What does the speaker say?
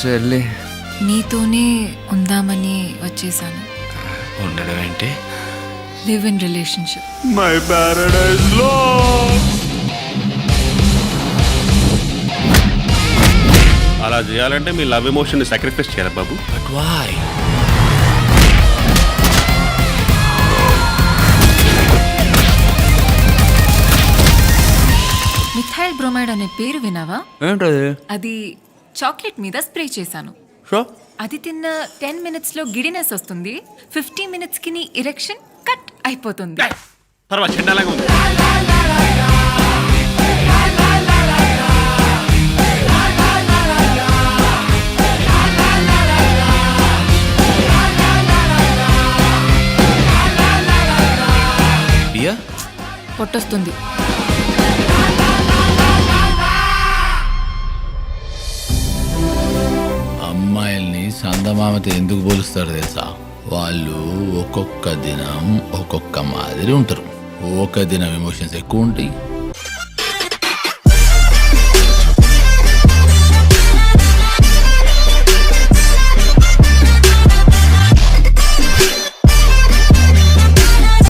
చెల్లి నీతోనే ఉందామని వచ్చేసాను. ఉండడం ఏంటి? Live in relationship. My paradise లో అలా చేయాలంటే మీ లవ్ ఎమోషన్ సాక్రిఫైస్ చేయాలి బాబు. But why? మిథైల్ బ్రోమైడ్ అనే పేరు వినావా? ఏంటది? అది చాక్లెట్ మీద స్ప్రే చేశాను. షో అది తిన్న 10 minutes లో గిడినెస్ వస్తుంది. 15 minutes కి నీ ఇరెక్షన్ కట్ అయిపోతుంది. తర్వాత చెడ్డలాగా ఉంది. బియా పొట్టొస్తుంది. అమ్మాయిల్ని చందమామతో ఎందుకు పోలుస్తారు తెలుసా? వాళ్ళు ఒక్కొక్క దినం ఒక్కొక్క మాదిరి ఉంటారు. ఒక దినం ఎమోషన్స్ ఎక్కువ ఉంటాయి,